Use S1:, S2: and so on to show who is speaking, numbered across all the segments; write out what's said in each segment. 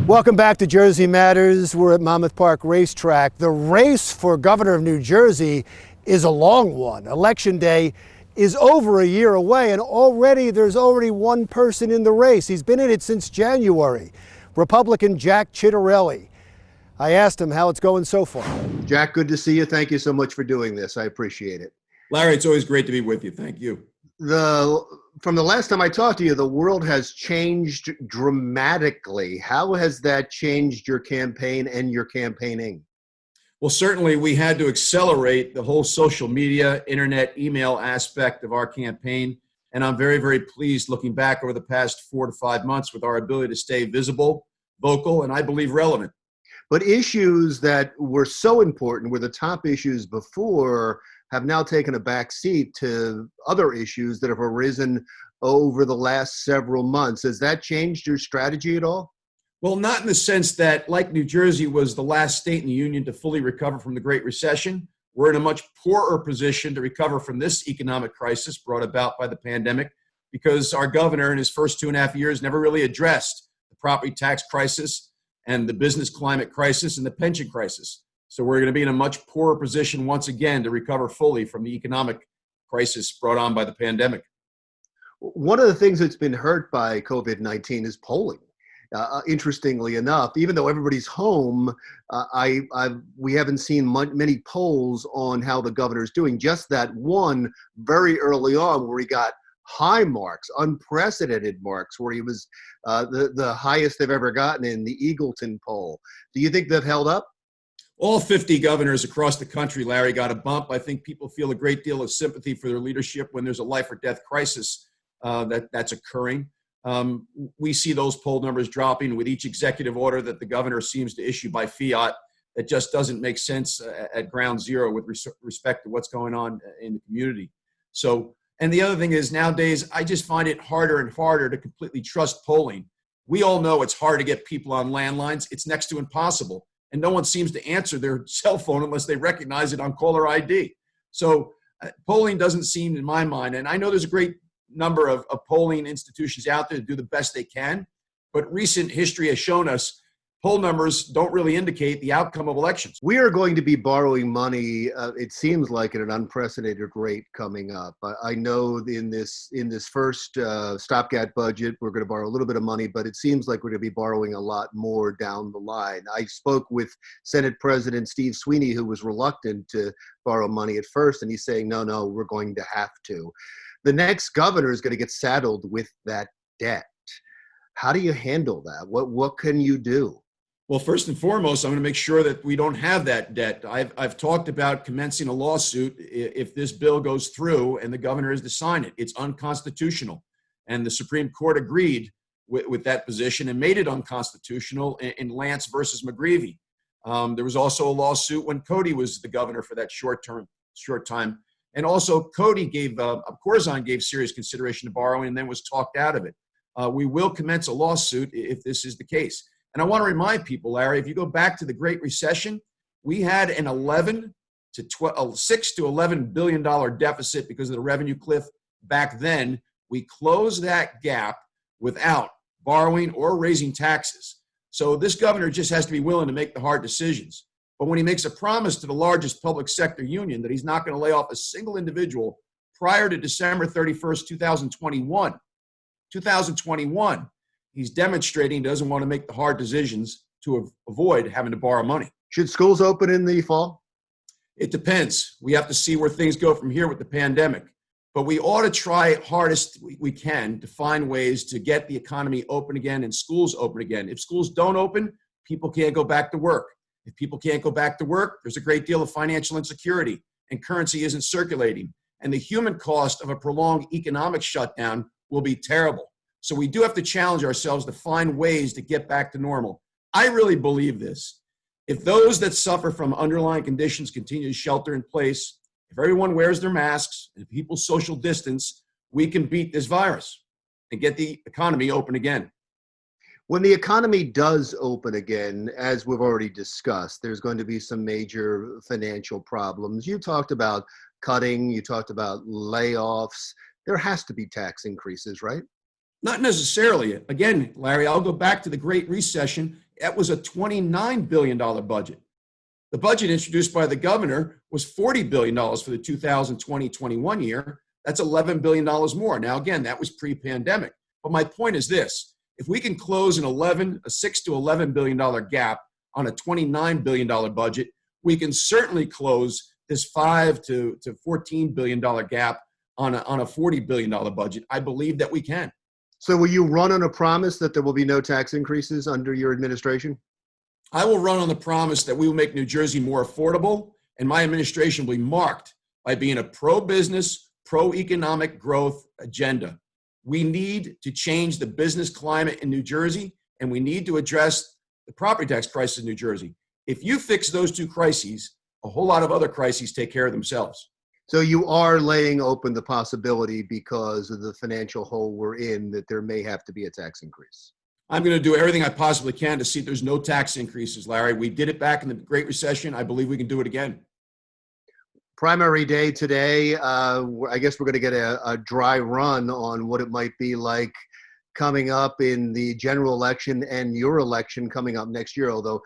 S1: Welcome back to Jersey Matters. We're at Monmouth Park Racetrack. The race for governor of New Jersey is a long one. Election day is over a year away, and there's already one person in the race. He's been in it since January, Republican Jack Ciattarelli. I asked him how it's going so far.
S2: Jack, good to see you. Thank you so much for doing this. I appreciate it.
S3: Larry, it's always great to be with you. Thank you.
S2: From the last time I talked to you, the world has changed dramatically. How has that changed your campaign and your campaigning?
S3: Well, certainly we had to accelerate the whole social media, internet, email aspect of our campaign. And I'm very, very pleased looking back over the past 4 to 5 months with our ability to stay visible, vocal, and I believe relevant.
S2: But issues that were so important, were the top issues before, have now taken a back seat to other issues that have arisen over the last several months. Has that changed your strategy at all?
S3: Well, not in the sense that, like New Jersey was the last state in the union to fully recover from the Great Recession, we're in a much poorer position to recover from this economic crisis brought about by the pandemic because our governor in his first 2.5 years never really addressed the property tax crisis and the business climate crisis and the pension crisis. So we're going to be in a much poorer position once again to recover fully from the economic crisis brought on by the pandemic.
S2: One of the things that's been hurt by COVID-19 is polling. Interestingly enough, even though everybody's home, we haven't seen many polls on how the governor's doing. Just that one very early on where he got high marks, unprecedented marks, where he was the highest they've ever gotten in the Eagleton poll. Do you think they've held up?
S3: All 50 governors across the country, Larry, got a bump. I think people feel a great deal of sympathy for their leadership when there's a life or death crisis that's occurring. We see those poll numbers dropping with each executive order that the governor seems to issue by fiat. That just doesn't make sense at ground zero with respect to what's going on in the community. So, and the other thing is nowadays, I just find it harder and harder to completely trust polling. We all know it's hard to get people on landlines. It's next to impossible. And no one seems to answer their cell phone unless they recognize it on caller ID. So polling doesn't seem, in my mind, and I know there's a great number of polling institutions out there to do the best they can, but recent history has shown us poll numbers don't really indicate the outcome of elections.
S2: We are going to be borrowing money, it seems like, at an unprecedented rate coming up. I know in this first stopgap budget, we're going to borrow a little bit of money, but it seems like we're going to be borrowing a lot more down the line. I spoke with Senate President Steve Sweeney, who was reluctant to borrow money at first, and he's saying, no, we're going to have to. The next governor is going to get saddled with that debt. How do you handle that? What can you do?
S3: Well, first and foremost, I'm going to make sure that we don't have that debt. I've talked about commencing a lawsuit if this bill goes through and the governor is to sign it. It's unconstitutional. And the Supreme Court agreed with that position and made it unconstitutional in Lance versus McGreevey. There was also a lawsuit when Cody was the governor for that short time. And also Corzine gave serious consideration to borrowing and then was talked out of it. We will commence a lawsuit if this is the case. And I want to remind people, Larry, if you go back to the Great Recession, we had an $6 to $11 billion deficit because of the revenue cliff back then. We closed that gap without borrowing or raising taxes. So this governor just has to be willing to make the hard decisions. But when he makes a promise to the largest public sector union that he's not going to lay off a single individual prior to December 31st, 2021, he's demonstrating he doesn't want to make the hard decisions to avoid having to borrow money.
S2: Should schools open in the fall?
S3: It depends. We have to see where things go from here with the pandemic. But we ought to try hardest we can to find ways to get the economy open again and schools open again. If schools don't open, people can't go back to work. If people can't go back to work, there's a great deal of financial insecurity and currency isn't circulating. And the human cost of a prolonged economic shutdown will be terrible. So we do have to challenge ourselves to find ways to get back to normal. I really believe this. If those that suffer from underlying conditions continue to shelter in place, if everyone wears their masks and people social distance, we can beat this virus and get the economy open again.
S2: When the economy does open again, as we've already discussed, there's going to be some major financial problems. You talked about cutting, you talked about layoffs. There has to be tax increases, right?
S3: Not necessarily. Again, Larry, I'll go back to the Great Recession. That was a $29 billion budget. The budget introduced by the governor was $40 billion for the 2020-21 year. That's $11 billion more. Now, again, that was pre-pandemic. But my point is this: if we can close a $6 to $11 billion gap on a $29 billion budget, we can certainly close this $5 to $14 billion gap on a $40 billion budget. I believe that we can.
S2: So will you run on a promise that there will be no tax increases under your administration?
S3: I will run on the promise that we will make New Jersey more affordable, and my administration will be marked by being a pro-business, pro-economic growth agenda. We need to change the business climate in New Jersey, and we need to address the property tax crisis in New Jersey. If you fix those two crises, a whole lot of other crises take care of themselves.
S2: So you are laying open the possibility, because of the financial hole we're in, that there may have to be a tax increase.
S3: I'm going to do everything I possibly can to see if there's no tax increases, Larry. We did it back in the Great Recession. I believe we can do it again.
S2: Primary day today. I guess we're going to get a dry run on what it might be like coming up in the general election and your election coming up next year, although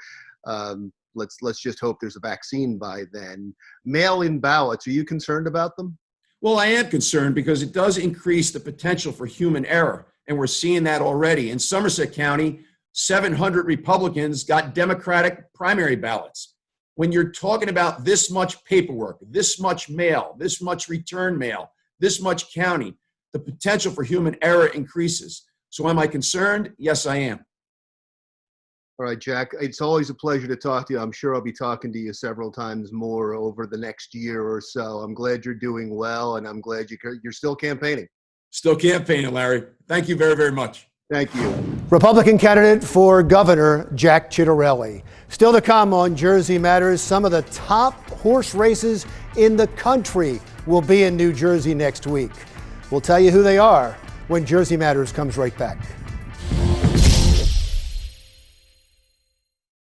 S2: let's just hope there's a vaccine by then. Mail-in ballots, are you concerned about them?
S3: Well, I am concerned because it does increase the potential for human error, and we're seeing that already. In Somerset County, 700 Republicans got Democratic primary ballots. When you're talking about this much paperwork, this much mail, this much return mail, this much counting, the potential for human error increases. So am I concerned? Yes, I am.
S2: All right, Jack, it's always a pleasure to talk to you. I'm sure I'll be talking to you several times more over the next year or so. I'm glad you're doing well, and I'm glad you're still campaigning.
S3: Still campaigning, Larry. Thank you very, very much.
S2: Thank you.
S1: Republican candidate for governor, Jack Ciattarelli. Still to come on Jersey Matters, some of the top horse races in the country will be in New Jersey next week. We'll tell you who they are when Jersey Matters comes right back.